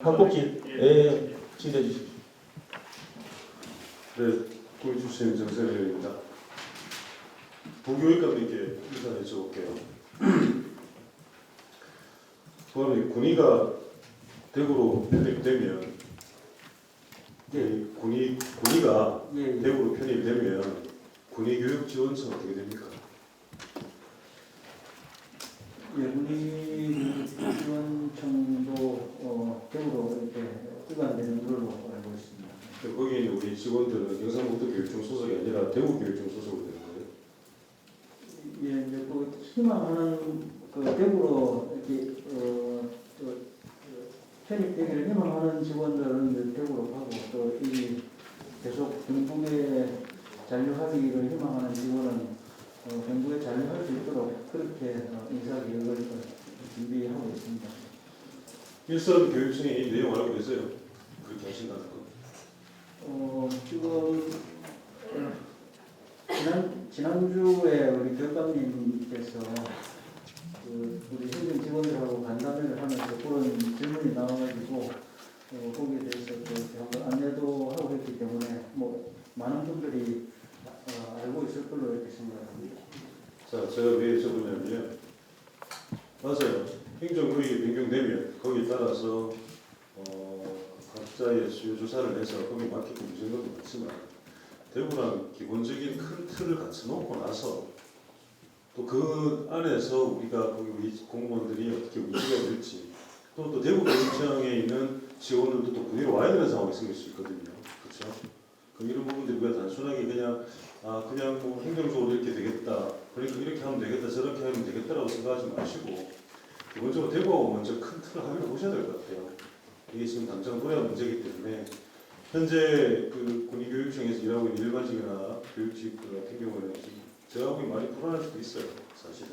학폭지 질의해 주십시오. 네, 고위 출신 정세례입니다. 부교육감님께 인사해 줘볼게요. 그러면 군의가 대구로 편입되면, 군의가 대구로 편입되면 군의교육지원처는 어떻게 됩니까? 군의지원청도 대구로 이렇게 기관되는 걸로 알고 있습니다. 거기에 있는 우리 직원들은 경상북도교육청 소속이 아니라 대구교육청 소속으로 되는 거예요? 예, 이제 그 희망하는 그 대구로 이렇게 편입되기를 희망하는 직원들은 이제 대구로 가고 또 이 계속 경북에 잔류하기를 희망하는 직원은 경북에 잔류할 수 있도록 그렇게 인사계획을 준비하고 있습니다. 일선 교육청에 이 내용 알고 계세요? 그렇게 하신다는 거. 지금 지난주에 우리 교육감님께서 우리 행정 직원들하고 간담회를 하면서 그런 질문이 나와가지고 거기에 대해서 한번 안내도 하고 했기 때문에 뭐 많은 분들이 알고 있을 걸로 이렇게 생각합니다. 자, 제가 왜 여쭤보냐면요. 맞아요. 행정구역이 변경되면 거기에 따라서 각자의 수요 조사를 해서 거기 맞게끔 유지하는 것도 많지만 대구랑 기본적인 큰 틀을 같이 놓고 나서 또 그 안에서 우리가 거기 우리 공무원들이 어떻게 위치가 될지 또 대구교육청에 있는 직원들도 또 그대로 와야 되는 상황이 생길 수 있거든요. 그렇죠? 그럼 이런 부분들이 우리가 단순하게 그냥 뭐 행정적으로 이렇게 되겠다, 그러니까 이렇게 하면 되겠다, 저렇게 하면 되겠다라고 생각하지 마시고 기본적으로 대구하고 먼저 큰 틀을 확인해 보셔야 될 것 같아요. 이게 지금 당장 노래가 문제이기 때문에 현재 그 군의교육청에서 일하고 있는 일반직이나 교육직들 같은 경우는 지금 제가 보기 많이 불안할 수도 있어요. 사실은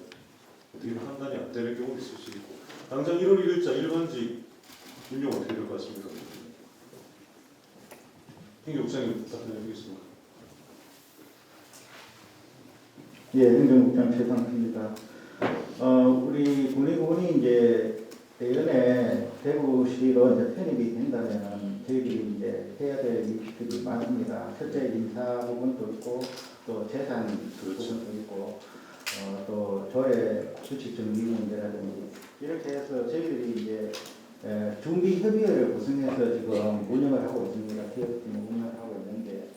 어떻게 판단이 안 되는 경우도 있을 수 있고 당장 1월 1일자 일반직 임용 어떻게 될 것 같습니까? 행정국장님 답변해 주겠습니다. 예, 행정국장 최상수입니다. 우리 군의군이 이제 내년에 대구시로 이제 편입이 된다면 저희들이 이제 해야 될 일들이 많습니다. 첫째 인사 부분도 있고 또 재산 부분도 있고 또 조례 규칙 정리 문제라든지 이렇게 해서 저희들이 이제 중비 협의회를 구성해서 지금 운영을 하고 있습니다. 기업팀 운영을 하고 있는데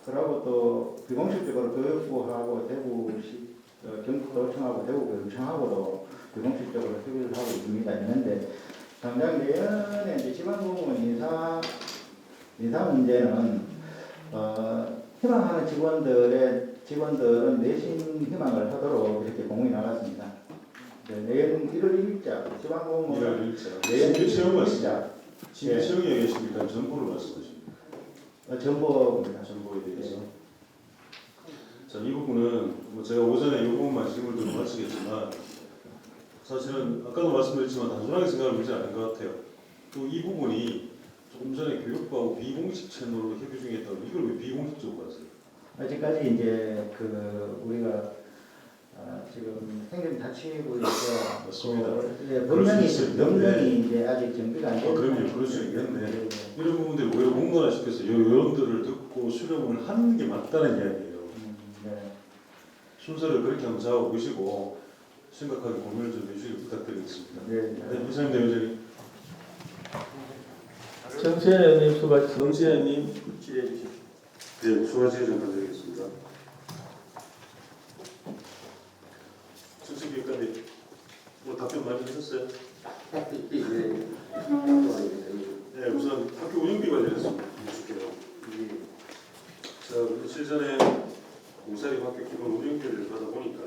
그러고 또 비공식적으로 교육부하고 대구시 경북도청하고 대구교육청하고도 비공식적으로 협의를 하고 있는데 당장 내년에 이제 지방공무원 인사 문제는 희망하는 직원들은 내신 희망을 하도록 이렇게 공문이 나갔습니다. 내년 1월 1일자 지방공무원 1월 1일자 내년 신규 1일자 채용 얘기하십니까? 정보를 말씀하십니까? 정보입니다. 정보에 대해서. 자, 이 부분은 뭐 제가 오전에 이 부분만 질문을 좀 마치겠지만 사실은 아까도 말씀드렸지만 단순하게 생각할 문제는 아닌 것 같아요. 또 이 부분이 조금 전에 교육부하고 비공식 채널로 협의 중에 있다고 이걸 왜 비공식적으로 하세요? 아직까지 이제 우리가 지금 행정 자치구에서 맞습니다. 법령이 이제 아직 정비가 안 됐는데 그럼요. 그럴 수 있겠네. 이런 부분들을 오히려 공론화시켜서 여론들을 듣고 수렴을 하는 게 맞다는 이야기예요. 네. 순서를 그렇게 한번 잡아보시고 심각하게 고민을 좀 해주시길 부탁드리겠습니다. 네. 이상입니다, 의장님. 정세현 의원님 수고하셨습니다. 정세현 의원님 질의해 주십시오. 네, 수고하시기 전드리겠습니다. 정책교육관님, 뭐 답변 많이 하셨어요? 네, 우선 학교 운영비 관련해서 해줄게요. 자, 며칠 전에 공사리 학교 기본 운영비를 받아보니까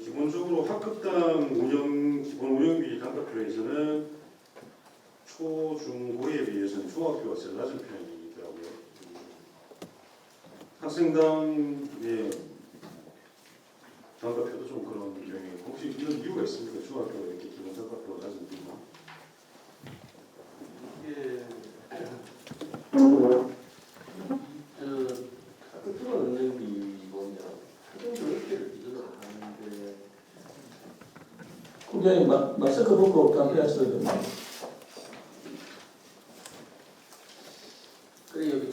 기본적으로 학급당 기본 운영비 단가표에서는 초, 중, 고에 비해서는 중학교가 제일 낮은 편이더라고요. 학생당의 단가표도 좀 그런 경향이 혹시 이런 이유가 있습니까? 중학교가 이렇게 기본 단가표가 낮은 이유가? 학교 투어 운영비 보면 학생들 학교를 기준으로 하는데 국장님 마스크 벗고 카페 하셔도 됩니다.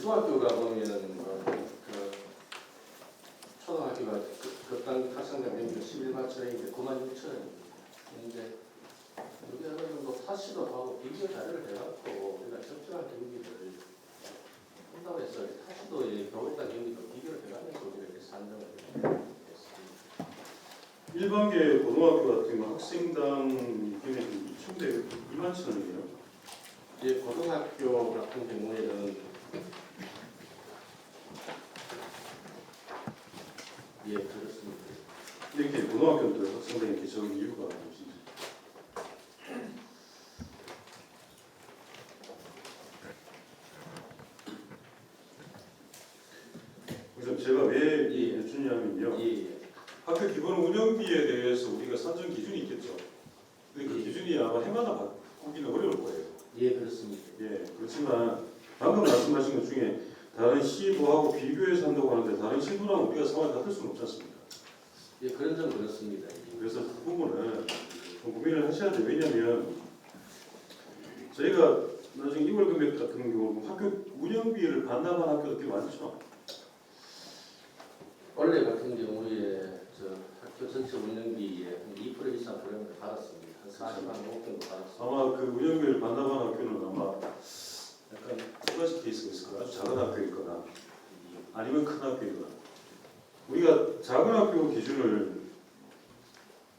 중학교가 보면 그 초등학교가 급당 학생당 평균 11만 천원인데 9만 6천 원입니다. 근데 여기 어느 정도 타시도 하고 비교 자료를 해갖고 우리가 적절한 경기를 한다고 해서 타시도의 교육당 경기도 비교를 해가면서 우리가 이렇게 산정을 했습니다. 일반계 고등학교 같은 경우 학생당 금액이 2만 천 원이에요. 이제 고등학교 같은 경우에는 예 그렇습니다. 이렇게 고등학교들 학생당이 이렇게 적은 이유가 무엇인지. 그래서 제가 왜 예. 여쭈냐면요. 예. 학교 기본 운영비에 대해서 우리가 산정 기준이 있겠죠. 근데 그 예. 기준이 아마 해마다 바꾸기는 어려울 거예요. 예 그렇습니다. 예, 그렇지만 방금 말씀하신 것 중에 다른 시도하고 비교해서 한다고 하는데 다른 시도랑 우리가 상황이 같을 수는 없지 않습니까? 예 그런 점 그렇습니다. 그래서 그 부분은 좀 고민을 하셔야 돼요. 왜냐하면 저희가 나중에 2월 금액 같은 경우 학교 운영비를 반납한 학교도 꽤 많죠. 원래 같은 경우에 저 학교 전체 운영비에 한 2% 이상 보령을 받았습니다. 한 40만 원 정도 받았습니다. 아마 그 운영비를 반납한 학교는 아마 약간 두 가지 케이스가 있을 거예요. 아주 작은 학교있거나 아니면 큰 학교이거나. 우리가 작은 학교 기준을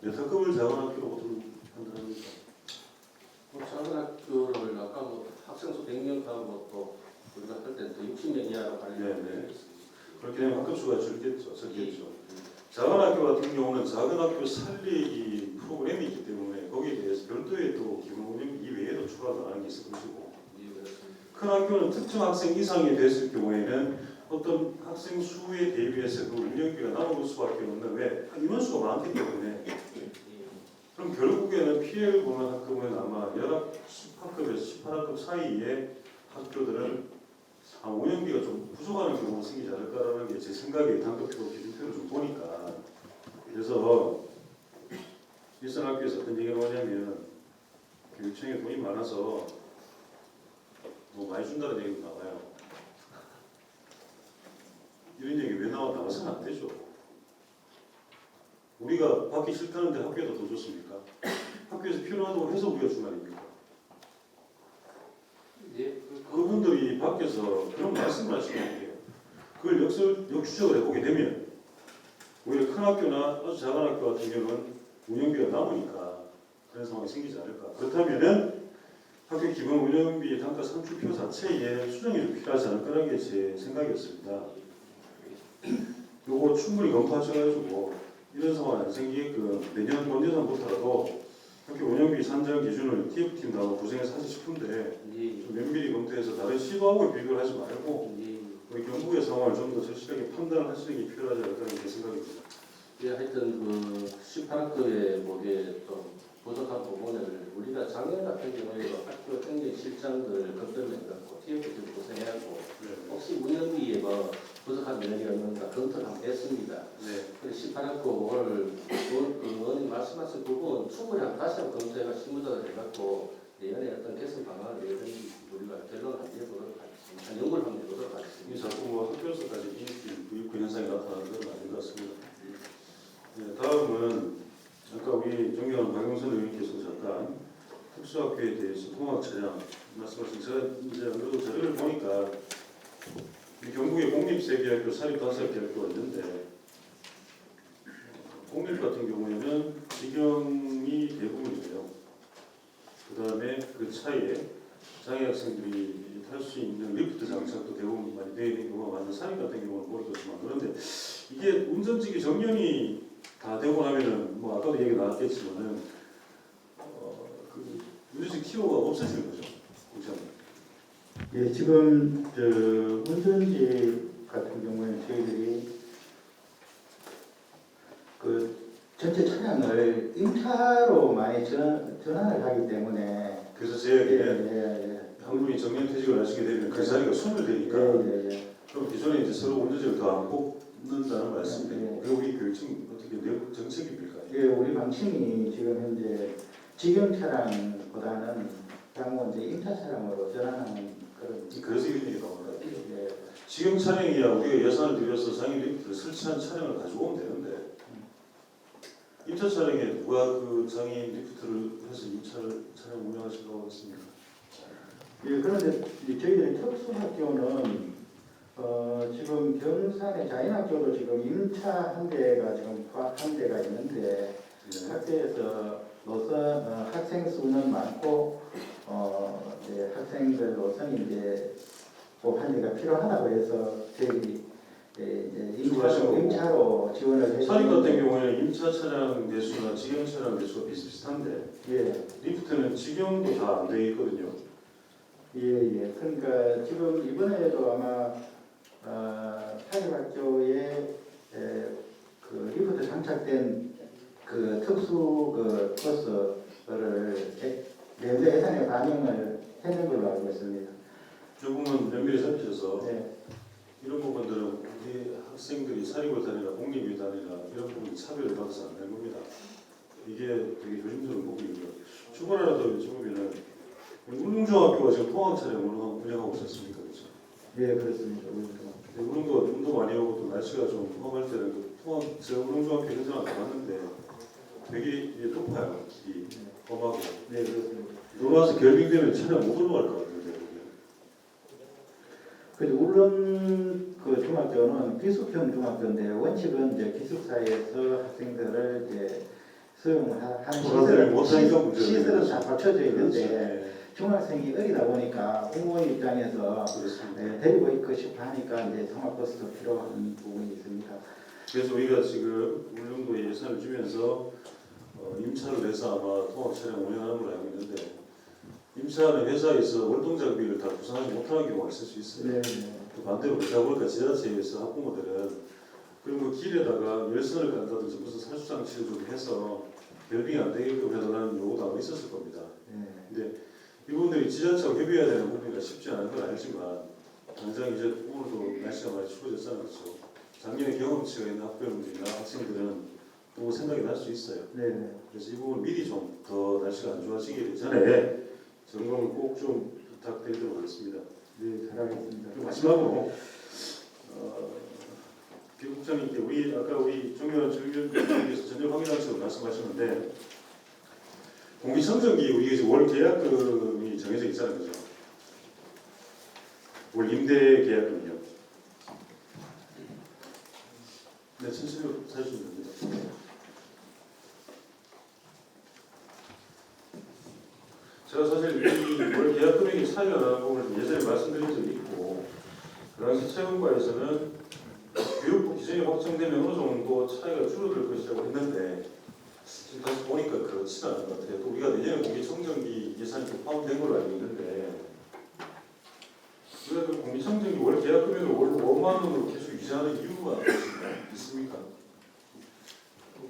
몇 학급을 작은 학교로 보통 판단합니까? 작은 학교를 아까 뭐 학생 수 100명하고 또 우리가 할 때는 또 60명 이하로 네, 관리하고 네. 있습니다. 그렇게 되면 학급 수가 적겠죠. 작은 학교 같은 경우는 작은 학교 살리기 프로그램이 있기 때문에 거기에 대해서 별도의 또 기본 운영비 이외에도 추가로 하는 게 있을 것이고, 예, 그렇습니다. 큰 학교는 특정 학생 이상이 됐을 경우에는 어떤 학생 수에 대비해서 그 운영비가 남을 수밖에 없는, 왜 인원수가 많기 때문에. 예. 그럼 결국에는 피해를 보는 학급은 아마 10학급에서 18학급 사이의 학교들은 운영비가 좀 부족하는 경우가 생기지 않을까라는 게 제 생각에 단독적으로 기준표를 좀 보니까. 그래서 일선 학교에서 어떤 얘기를 하냐면 교육청에 돈이 많아서 뭐 많이 준다는 얘기도 나와요. 이런 얘기 왜 나와서는 안 되죠. 우리가 받기 싫다는데 학교에다 더 줬습니까? 학교에서 필요하다고 해서 우리가 준 거 아닙니까? 예. 그분들이 밖에서 그런 말씀을 하시는 거예요. 그걸 역추적을 해보게 되면 오히려 큰 학교나 아주 작은 학교 같은 경우는 운영비가 남으니까 그런 상황이 생기지 않을까. 그렇다면은 학교 기본 운영비 단가 산출표 자체에 수정이 좀 필요하지 않을까라는 게 제 생각이었습니다. 요거 충분히 검토하셔가지고 이런 상황이 안 생기게끔 내년 본예산부터라도 학교 운영비 산정 기준을 TF팀하고 구성해서 하고 싶은데 예. 좀 면밀히 검토해서 다른 시도하고 비교를 하지 말고 예. 우리 경북의 상황을 좀 더 절실하게 판단을 하시는 게 필요하지 않을까라는 제 생각입니다. 예, 하여튼 그 18학교의 뭐게 좀 부족한 부분을 우리가 작년 같은 경우에도 학교 행정 실장들 검토를 해갖고 TF팀 구성해갖고 네. 혹시 운영비에 뭐 부족한 면이 없는가 검토를 한번 했습니다. 네. 그래서 18학교 오늘 의원님 말씀하신 부분 충분히 다시 한번 검토해가 실무자를 해갖고 내년에 어떤 개선 방안을 내든지 우리가 결론을 한번 내보도록 하겠습니다. 연구를 한번 해보도록 이 하겠습니다. 자꾸 뭐 학교에서까지 그 현상이 나타나는 건 아닌 것 같습니다. 네, 다음은 아까 우리 존경하는 박영선 의원님께서 잠깐 특수학교에 대해서 통학 차량 말씀하신, 제가 이제 안 그래도 자료를 보니까 이 경북에 공립세계학교, 사립단사학교가 있는데 공립 같은 경우에는 지경이 대부분이고요. 그 다음에 그 차에 장애 학생들이 탈 수 있는 리프트 장착도 대부분 많이 되어 있는 경우가 많은 사립 같은 경우는 보니까 좀 그런데 이게 운전직이 정년이 다 되고 나면은 뭐 아까도 얘기 나왔겠지만은 그 운전직 티오가 없어지는 거죠. 그렇죠? 예, 지금 운전직 같은 경우에는 저희들이 그 전체 차량을 임차로 많이 전환을 하기 때문에 그래서 제 얘기는 예. 한 분이 정년퇴직을 하시게 되면 그 자리가 소멸되니까 그럼 기존에 이제 서로 운전직을 더 안 뽑는다는 말씀이에요. 그리고 우리 교육청 어떻게 내부 정책입니까? 예, 우리 방침이 지금 현재 직영 차량보다는 향후 이제 임차 차량으로 전환하는 그런 그래서 이런 얘기 나오는 거예요. 예, 예. 지금 차량이야 우리가 예산을 들여서 장애 리프트를 설치한 차량을 가져오면 되는데 임차 차량에 누가 그 장애 리프트를 해서 임차를 차량 운영하시려고 하겠습니까? 예, 그런데 저희들이 특수학교는 지금 경산의 자인학교도 지금 임차 한 대가 지금 한 대가 있는데 네. 학교에서 노선 학생 수는 많고 이제 학생들 노선이 이제 한 대가 필요하다고 해서 저희들이 이제 임차로 지원을 사립 같은 해주는데 경우에는 임차 차량 대수나 직영 차량 대수가 비슷비슷한데 예. 리프트는 직영도 다 안 되어 있거든요. 예. 그러니까 지금 이번에도 아마 사립학교에 그 리프트 장착된 그 특수 그 버스를 내부 예산에 반영을 했는 걸로 알고 있습니다. 조금은 면밀히 살피셔서 네. 이런 부분들은 우리 학생들이 사립을 다니나 공립을 다니나 이런 부분이 차별을 받아서 안 되는 겁니다. 이게 되게 조심스러운 부분이고요. 추가라도 여쭤보면은 우리 울릉중학교가 지금 통학 차량을 운영하고 있지 않습니까? 그렇죠? 예, 그렇습니다. 울릉도가 눈도 많이 오고 또 날씨가 좀 험할 때는 그 통학 제가 울릉중학교 현장을 가봤는데 되게 이게 높아요. 길이 험하고 네, 그렇습니다. 들어와서 결빙되면 차량 못 올라갈 것 같은데 그래서 울릉 그 중학교는 기숙형 중학교인데 원칙은 이제 기숙사에서 학생들을 이제 수용하는 시설은 다 갖춰져 있는데 중학생이 어리다 보니까 부모의 입장에서 그렇습니다. 데리고 있고 싶어 하니까 이제 통학버스도 필요한 부분이 있습니다. 그래서 우리가 지금 울릉도에 예산을 주면서 임차를 해서 아마 통학 차량 운영하는 걸로 알고 있는데 임차하는 회사에서 월동 장비를 다 구상하지 못하는 경우가 있을 수 있어요. 네. 또 반대로 그렇다 보니까 지자체에서 학부모들은 그런 거 길에다가 열선을 간다든지 무슨 살수 장치를 좀 해서 결빙이 안 되게끔 해달라는 요구도 아마 있었을 겁니다. 네. 근데 이분들이 지자체하고 협의해야 되는 부분이라 쉽지 않은 건 알지만 당장 이제 오늘도 날씨가 많이 추워졌잖아요. 그렇죠? 작년에 경험치가 있는 학부모들이나 학생들은 또 생각이 날 수 있어요. 네. 그래서 이 부분 미리 좀 더 날씨가 안 좋아지기 전에 점검을 꼭 좀 부탁드리도록 하겠습니다. 네, 잘하겠습니다. 그리고 마지막으로 교국장님께 아까 우리 정유한 정위원께서 전력 확인하시고 말씀하셨는데 공기청정기 우리 이제 월 계약금이 정해져 있잖아요, 그죠? 월 임대 계약금이요. 네, 천천히 사주시면 됩니다. 제가 사실 이월 계약 금액이 차이가 나는 부분을 예전에 말씀드린 적이 있고 그 당시 채용과에서는 교육부 기준이 확정되면 어느 정도 차이가 줄어들 것이라고 했는데 지금 다시 보니까 그렇지는 않은 것 같아요. 또 우리가 내년에 공기청정기 예산이 좀 포함된 걸로 알고 있는데 우리가 그 공기청정기 월 계약 금액을 월 5만 원으로 계속 유지하는 이유가 있습니까?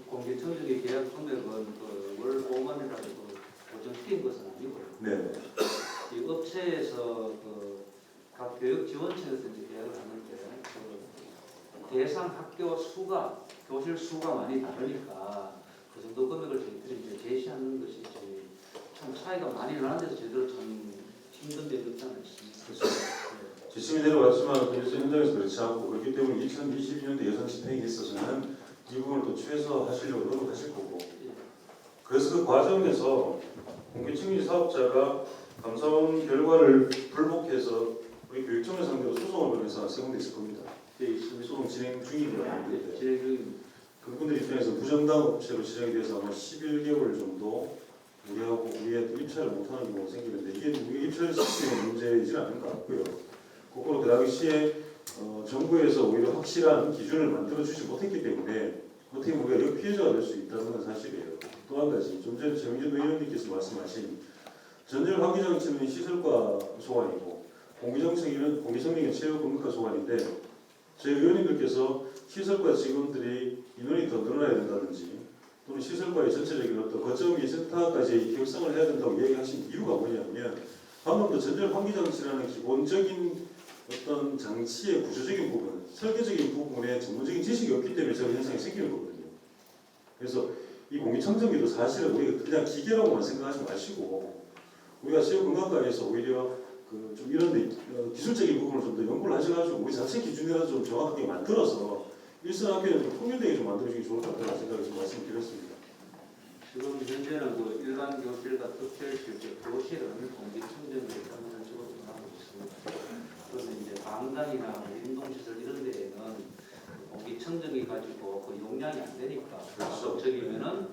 공기청정기 계약 금액은 월 5만 원이라고 고정시킨 것은 아니고요. 네. 이 업체에서 각 교육 지원청에서 이제 계약을 하는데 대상 학교 수가 교실 수가 많이 다르니까 그 정도 금액을 저희들이 이제 제시하는 것이 참 차이가 많이 나는 데서 저희들 참 힘든 데도 없지 않습니까? 지침이 내려왔지만 그래서 현장에서 그렇지 않고 그렇기 때문에 2022년도 예산 집행에 있어서는 이 부분을 또 최소화하시려고 노력하실 거고 그래서 그 과정에서 공기청지 사업자가 감사원 결과를 불복해서 우리 교육청을 상대로 소송을 벌여서 세군데 있을 겁니다. 소송 진행 중이라고 하는데 그분들 입장에서 부정당 업체로 지정이 돼서 아마 11개월 정도 우리한테 입찰을 못하는 경우가 생기는데 이게 우리 입찰 시스템의 문제이지는 않은 것 같고요. 거꾸로 그 당시에 정부에서 오히려 확실한 기준을 만들어주지 못했기 때문에 어떻게 보면 우리가 역피해자가 될 수 있다는 건 사실이에요. 또 한 가지 좀 전에 정진도 의원님께서 말씀하신 전열 환기장치는 시설과 소관이고 공기청정기는 체육 공급과 소관인데 저희 의원님들께서 시설과 직원들이 인원이 더 늘어나야 된다든지 또는 시설과의 전체적인 어떤 거점이 센터까지 격상을 해야 된다고 얘기하신 이유가 뭐냐면 방금도 전열 환기장치라는 기본적인 어떤 장치의 구조적인 부분, 설계적인 부분에 전문적인 지식이 없기 때문에 저런 현상이 생기는 거거든요. 그래서 이 공기청정기도 사실은 우리가 그냥 기계라고만 생각하지 마시고 우리가 체육건강과에서 오히려 그 좀 이런 기술적인 부분을 좀 더 연구를 하셔가지고 우리 자체 기준이라도 좀 정확하게 만들어서 일선학교에 좀 통일되게 좀 만들어주기 좋을 것 같다는 생각을 좀 말씀드렸습니다. 지금 현재는 그 일반 교실과 특별실, 교실은 공기청정기 때문에 지금 하고 있습니다. 그래서 이제 방당이나 운동시설 이런 데에는 공기청정기 가지고 그 용량이 안 되니까 그렇죠. 저기면은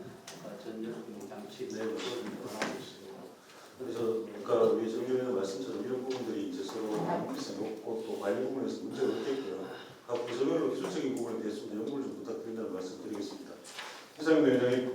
전력용 장치 네, 그걸 하고 있습니다. 그래서 아까 우리 정교위원 말씀처럼 이런 부분들이 이제 서로 한국에서 높고 또 관리 부분에서 문제가 없겠고요. 각 부서별로 기술적인 부분에 대해서 좀 연구를 좀 부탁드린다는 말씀 드리겠습니다. 이상민 위원장님.